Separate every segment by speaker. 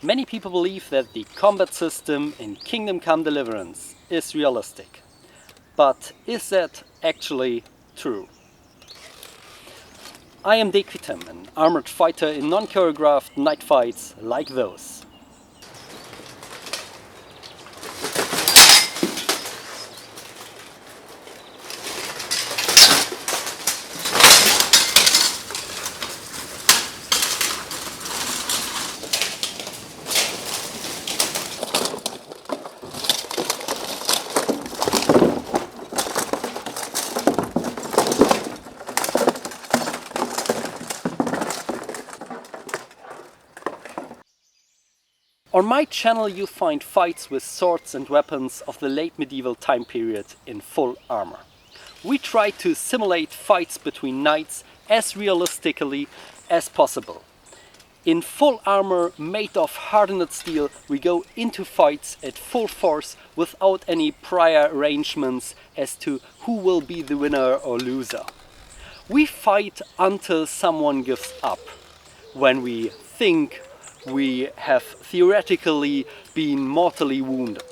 Speaker 1: Many people believe that the combat system in Kingdom Come Deliverance is realistic. But is that actually true? I am Dequitem, an armored fighter in non-choreographed night fights like those. On my channel you find fights with swords and weapons of the late medieval time period in full armor. We try to simulate fights between knights as realistically as possible. In full armor made of hardened steel we go into fights at full force without any prior arrangements as to who will be the winner or loser. We fight until someone gives up, when we think we have theoretically been mortally wounded.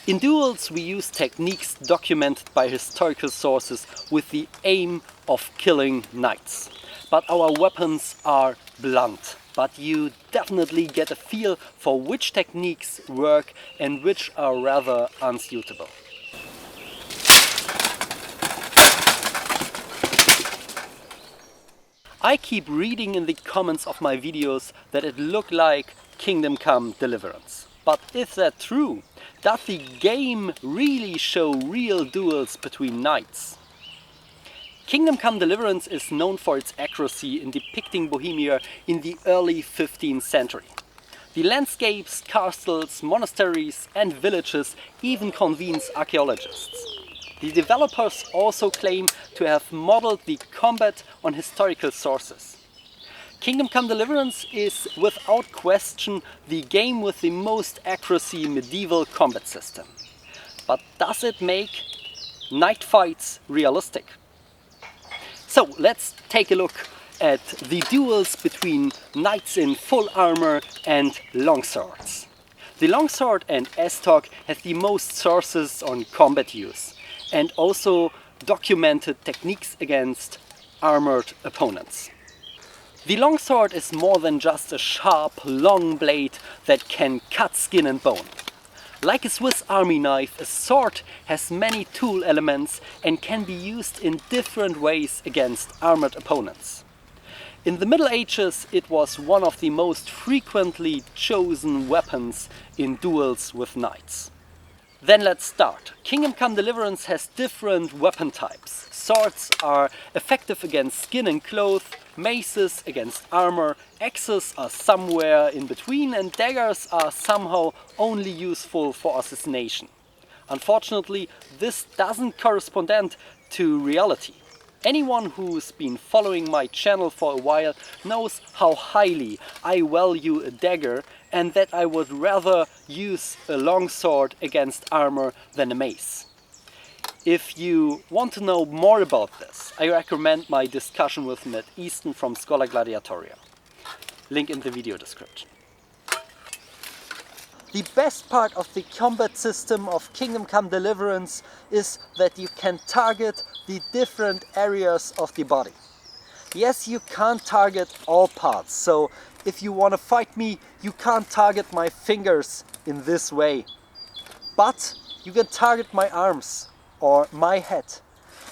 Speaker 1: In duels we use techniques documented by historical sources with the aim of killing knights. But our weapons are blunt. But you definitely get a feel for which techniques work and which are rather unsuitable. I keep reading in the comments of my videos that it looked like Kingdom Come Deliverance. But is that true? Does the game really show real duels between knights? Kingdom Come Deliverance is known for its accuracy in depicting Bohemia in the early 15th century. The landscapes, castles, monasteries and villages even convince archaeologists. The developers also claim to have modeled the combat on historical sources. Kingdom Come Deliverance is without question the game with the most accuracy medieval combat system. But does it make knight fights realistic? So let's take a look at the duels between knights in full armor and longswords. The longsword and S-Talk have the most sources on combat use and also documented techniques against armored opponents. The longsword is more than just a sharp, long blade that can cut skin and bone. Like a Swiss army knife, a sword has many tool elements and can be used in different ways against armored opponents. In the Middle Ages it was one of the most frequently chosen weapons in duels with knights. Then let's start. Kingdom Come Deliverance has different weapon types. Swords are effective against skin and clothes, maces against armor, axes are somewhere in between and daggers are somehow only useful for assassination. Unfortunately, this doesn't correspond to reality. Anyone who's been following my channel for a while knows how highly I value a dagger and that I would rather use a longsword against armor than a mace. If you want to know more about this, I recommend my discussion with Matt Easton from Scholar Gladiatoria. Link in the video description. The best part of the combat system of Kingdom Come Deliverance is that you can target the different areas of the body. Yes, you can't target all parts, so if you want to fight me, you can't target my fingers in this way. But you can target my arms or my head.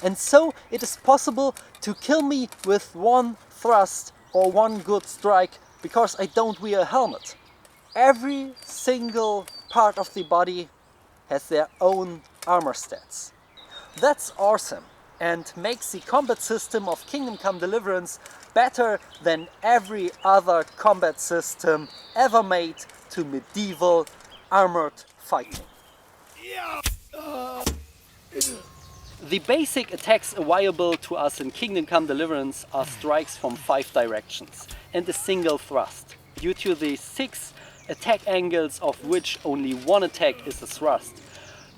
Speaker 1: And so it is possible to kill me with one thrust or one good strike because I don't wear a helmet. Every single part of the body has their own armor stats. That's awesome and makes the combat system of Kingdom Come Deliverance better than every other combat system ever made to medieval armored fighting. The basic attacks available to us in Kingdom Come Deliverance are strikes from 5 directions and a single thrust. Due to the 6 attack angles, of which only one attack is a thrust,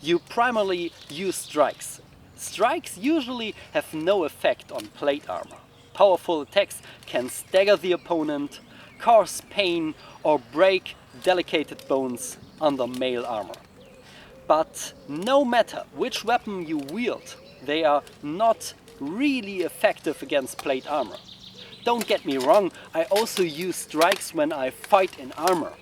Speaker 1: you primarily use strikes. Strikes usually have no effect on plate armor. Powerful attacks can stagger the opponent, cause pain, or break delicate bones under mail armor. But no matter which weapon you wield, they are not really effective against plate armor. Don't get me wrong, I also use strikes when I fight in armor.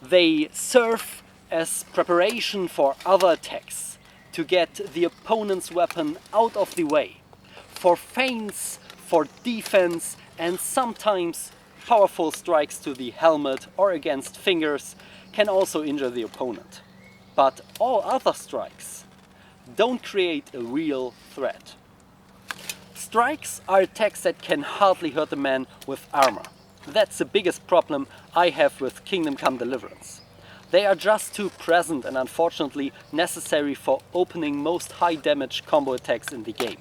Speaker 1: They serve as preparation for other attacks, to get the opponent's weapon out of the way, for feints, for defense, and sometimes powerful strikes to the helmet or against fingers can also injure the opponent. But all other strikes don't create a real threat. Strikes are attacks that can hardly hurt a man with armor. That's the biggest problem I have with Kingdom Come Deliverance. They are just too present and unfortunately necessary for opening most high damage combo attacks in the game.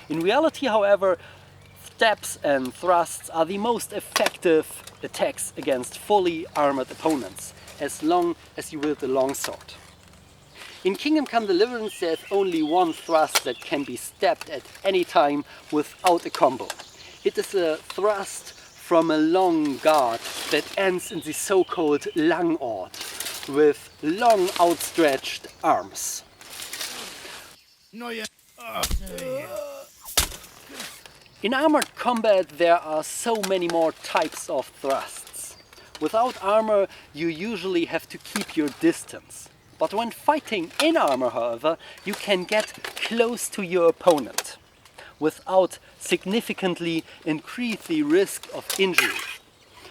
Speaker 1: In reality, however, stabs and thrusts are the most effective attacks against fully armored opponents, as long as you wield a longsword. In Kingdom Come Deliverance there's only one thrust that can be stabbed at any time without a combo. It is a thrust from a long guard that ends in the so-called Langord, with long outstretched arms. In armored combat there are so many more types of thrusts. Without armor you usually have to keep your distance. But when fighting in armor, however, you can get close to your opponent without significantly increase the risk of injury.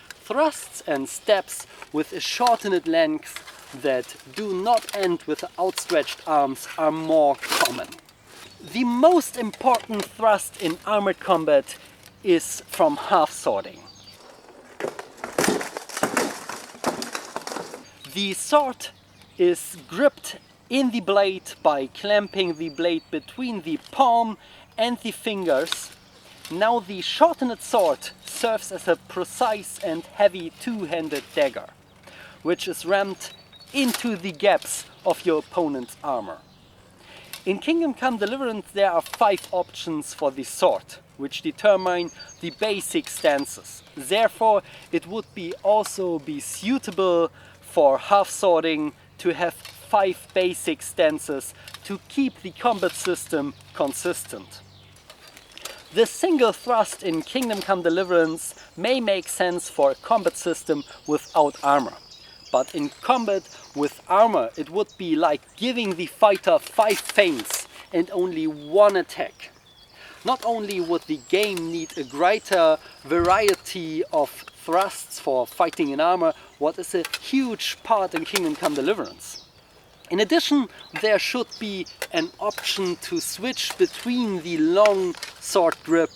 Speaker 1: Thrusts and stabs with a shortened length that do not end with outstretched arms are more common. The most important thrust in armored combat is from half-swording. The sword is gripped in the blade by clamping the blade between the palm and the fingers. Now the shortened sword serves as a precise and heavy two-handed dagger, which is rammed into the gaps of your opponent's armor. In Kingdom Come Deliverance there are 5 options for the sword, which determine the basic stances. Therefore it would also be suitable for half-swording to have 5 basic stances to keep the combat system consistent. The single thrust in Kingdom Come Deliverance may make sense for a combat system without armor. But in combat with armor it would be like giving the fighter 5 feints and only 1 attack. Not only would the game need a greater variety of thrusts for fighting in armor, what is a huge part in Kingdom Come Deliverance. In addition, there should be an option to switch between the long sword grip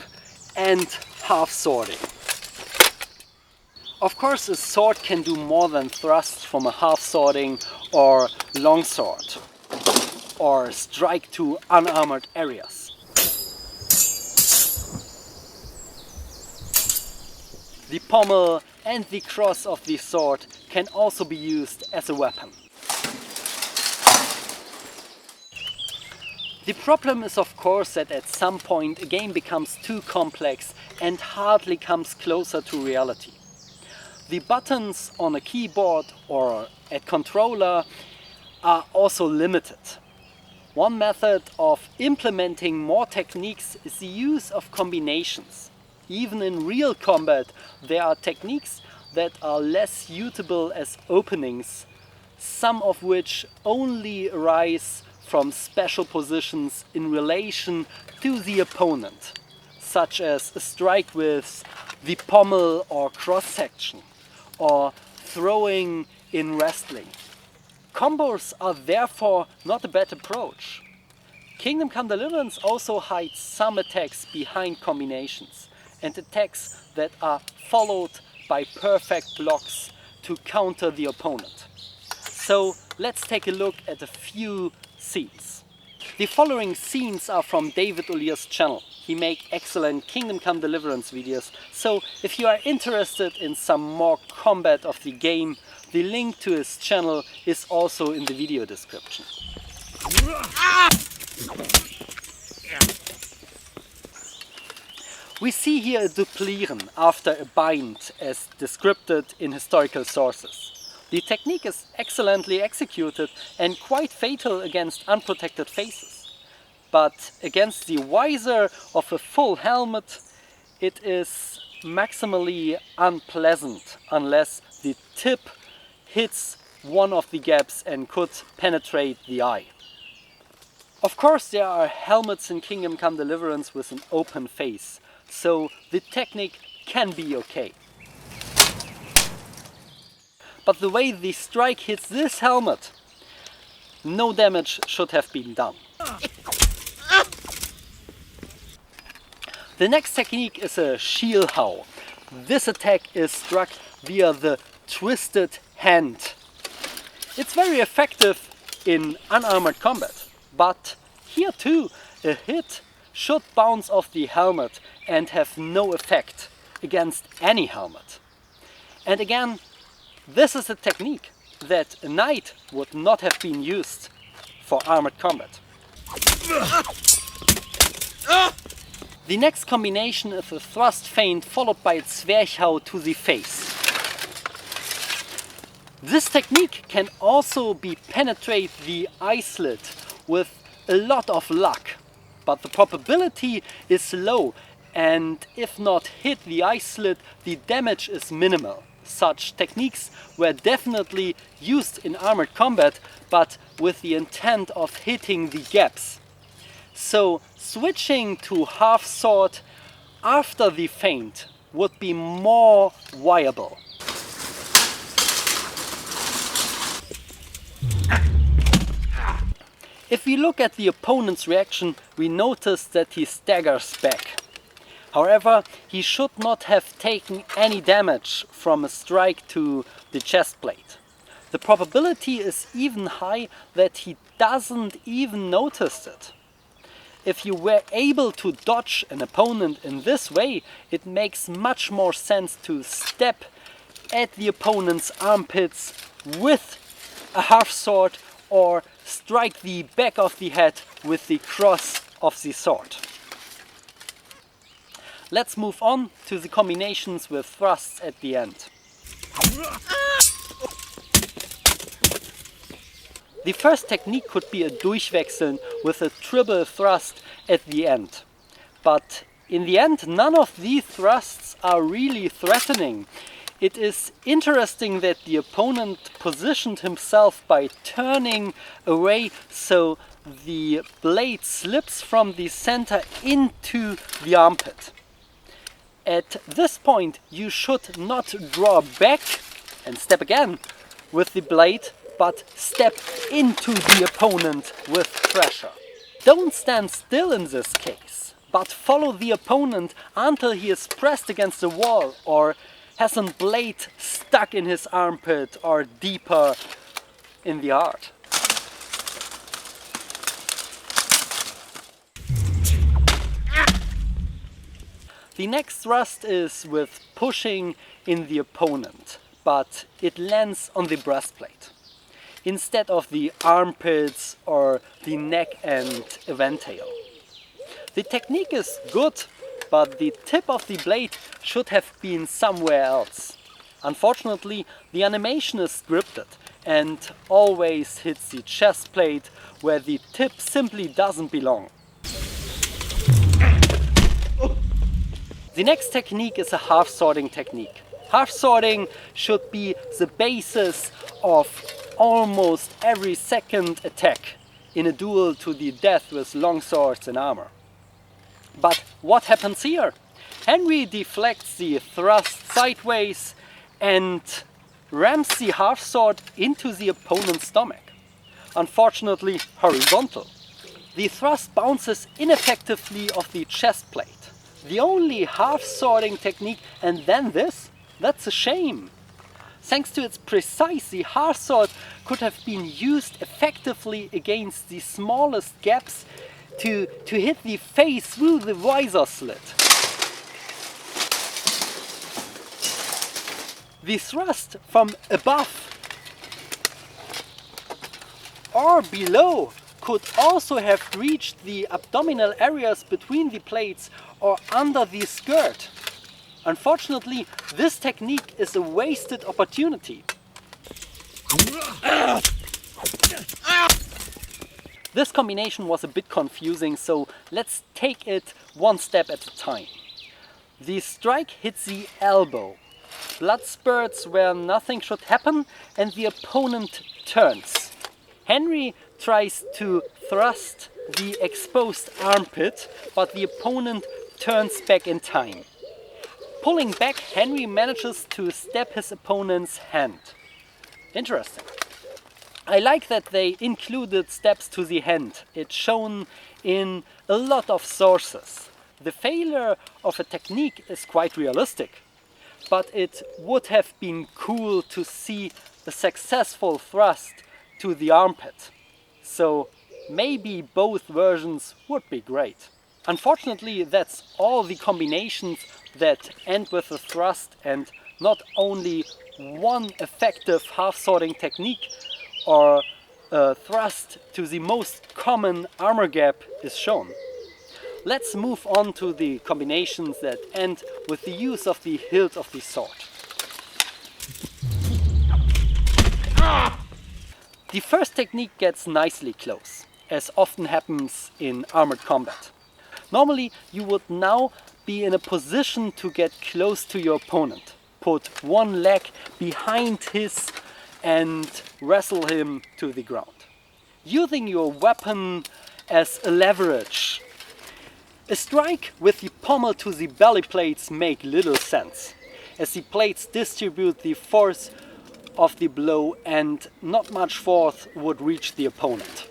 Speaker 1: and half-swording. Of course, a sword can do more than thrust from a half-swording or longsword, or strike to unarmored areas. The pommel and the cross of the sword can also be used as a weapon. The problem is of course that at some point a game becomes too complex and hardly comes closer to reality. The buttons on a keyboard or a controller are also limited. One method of implementing more techniques is the use of combinations. Even in real combat there are techniques that are less suitable as openings, some of which only arise from special positions in relation to the opponent, such as a strike with the pommel or cross-section, or throwing in wrestling. Combos are therefore not a bad approach. Kingdom Come Deliverance also hides some attacks behind combinations, and attacks that are followed by perfect blocks to counter the opponent. So let's take a look at a few scenes. The following scenes are from David Olier's channel. He makes excellent Kingdom Come Deliverance videos, so if you are interested in some more combat of the game, the link to his channel is also in the video description. We see here a duplieren after a bind as described in historical sources. The technique is excellently executed and quite fatal against unprotected faces. But against the visor of a full helmet, it is maximally unpleasant unless the tip hits one of the gaps and could penetrate the eye. Of course, there are helmets in Kingdom Come Deliverance with an open face, so the technique can be okay. But the way the strike hits this helmet, no damage should have been done. The next technique is a shield how. This attack is struck via the twisted hand. It's very effective in unarmored combat, but here too a hit should bounce off the helmet and have no effect against any helmet. And again, this is a technique that a knight would not have been used for armored combat. The next combination is a thrust feint followed by a Zwerchhau to the face. This technique can also be penetrate the eye slit with a lot of luck, but the probability is low, and if not hit the eye slit, the damage is minimal. Such techniques were definitely used in armored combat, but with the intent of hitting the gaps. So switching to half sword after the feint would be more viable. If we look at the opponent's reaction, we notice that he staggers back. However, he should not have taken any damage from a strike to the chest plate. The probability is even high that he doesn't even notice it. If you were able to dodge an opponent in this way, it makes much more sense to step at the opponent's armpits with a half sword or strike the back of the head with the cross of the sword. Let's move on to the combinations with thrusts at the end. The first technique could be a Durchwechseln with a triple thrust at the end. But in the end, none of these thrusts are really threatening. It is interesting that the opponent positioned himself by turning away so the blade slips from the center into the armpit. At this point, you should not draw back and step again with the blade, but step into the opponent with pressure. Don't stand still in this case, but follow the opponent until he is pressed against the wall or has a blade stuck in his armpit or deeper in the heart. The next thrust is with pushing in the opponent, but it lands on the breastplate instead of the armpits or the neck and event tail. The technique is good, but the tip of the blade should have been somewhere else. Unfortunately, the animation is scripted and always hits the chest plate where the tip simply doesn't belong. The next technique is a half swording technique. Half swording should be the basis of almost every second attack in a duel to the death with long swords and armor. But what happens here? Henry deflects the thrust sideways and rams the half sword into the opponent's stomach. Unfortunately, horizontal. The thrust bounces ineffectively off the chest plate. The only half swording technique and then this? That's a shame. Thanks to its precise, the half sword could have been used effectively against the smallest gaps to hit the face through the visor slit. The thrust from above or below could also have reached the abdominal areas between the plates or under the skirt. Unfortunately, this technique is a wasted opportunity. This combination was a bit confusing, so let's take it one step at a time. The strike hits the elbow. Blood spurts where nothing should happen, and the opponent turns. Henry tries to thrust the exposed armpit, but the opponent turns back in time. Pulling back, Henry manages to stab his opponent's hand. Interesting. I like that they included stabs to the hand. It's shown in a lot of sources. The failure of a technique is quite realistic, but it would have been cool to see a successful thrust to the armpit. So maybe both versions would be great. Unfortunately, that's all the combinations that end with a thrust and not only one effective half-sorting technique or a thrust to the most common armor gap is shown. Let's move on to the combinations that end with the use of the hilt of the sword. The first technique gets nicely close, as often happens in armored combat. Normally you would now be in a position to get close to your opponent, put one leg behind his and wrestle him to the ground, using your weapon as a leverage. A strike with the pommel to the belly plates make little sense, as the plates distribute the force of the blow and not much force would reach the opponent.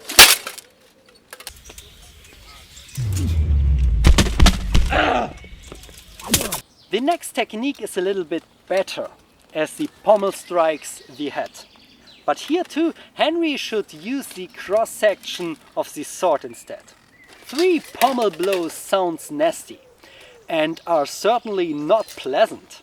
Speaker 1: The next technique is a little bit better, as the pommel strikes the head. But here too, Henry should use the cross section of the sword instead. 3 pommel blows sounds nasty and are certainly not pleasant.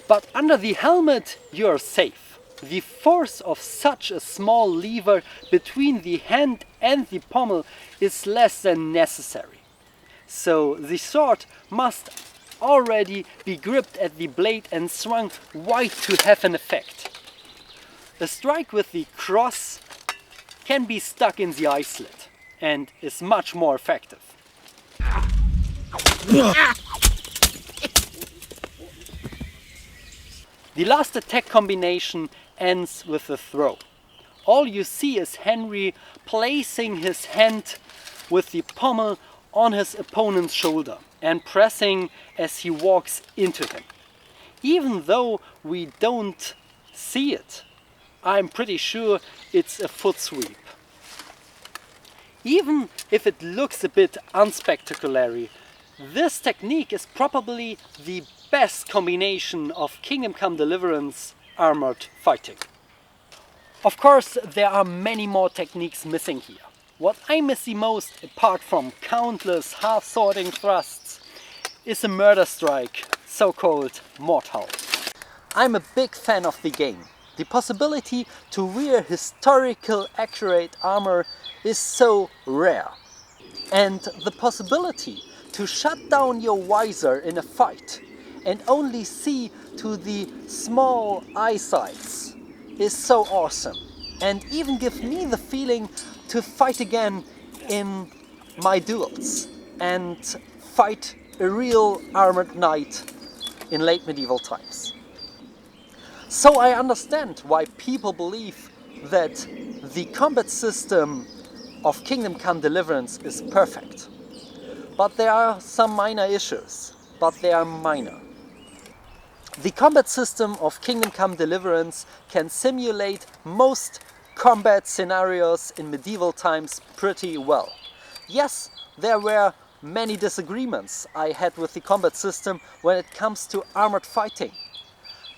Speaker 1: But under the helmet you're safe. The force of such a small lever between the hand and the pommel is less than necessary. So the sword must already be gripped at the blade and swung wide to have an effect. A strike with the cross can be stuck in the eye slit and is much more effective. The last attack combination ends with a throw. All you see is Henry placing his hand with the pommel on his opponent's shoulder and pressing as he walks into him. Even though we don't see it, I'm pretty sure it's a foot sweep. Even if it looks a bit unspectacular, this technique is probably the best combination of Kingdom Come Deliverance armored fighting. Of course, there are many more techniques missing here. What I miss the most, apart from countless half-sorting thrusts, is a murder strike, so-called mortal. I'm a big fan of the game. The possibility to wear historical accurate armor is so rare. And the possibility to shut down your visor in a fight and only see to the small eyesights is so awesome. And even give me the feeling to fight again in my duels and fight a real armored knight in late medieval times. So I understand why people believe that the combat system of Kingdom Come Deliverance is perfect. But there are some minor issues, but they are minor. The combat system of Kingdom Come Deliverance can simulate most combat scenarios in medieval times pretty well. Yes, there were many disagreements I had with the combat system when it comes to armored fighting.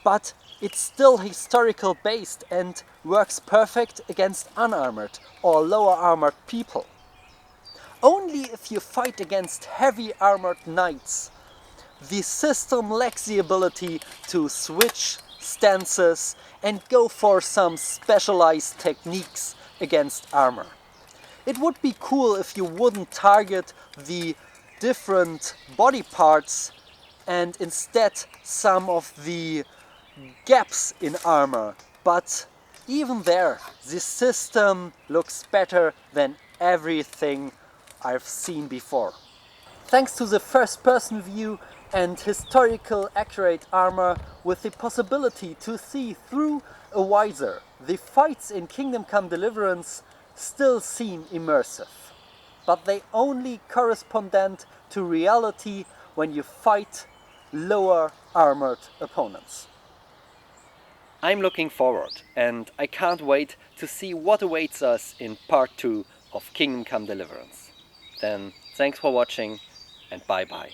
Speaker 1: But it's still historical based and works perfect against unarmored or lower armored people. Only if you fight against heavy armored knights, the system lacks the ability to switch stances and go for some specialized techniques against armor. It would be cool if you wouldn't target the different body parts and instead some of the gaps in armor, but even there the system looks better than everything I've seen before. Thanks to the first-person view and historical accurate armor with the possibility to see through a visor, the fights in Kingdom Come Deliverance still seem immersive. But they only correspond to reality when you fight lower armored opponents. I'm looking forward, and I can't wait to see what awaits us in part 2 of Kingdom Come Deliverance. Then, thanks for watching, and bye bye.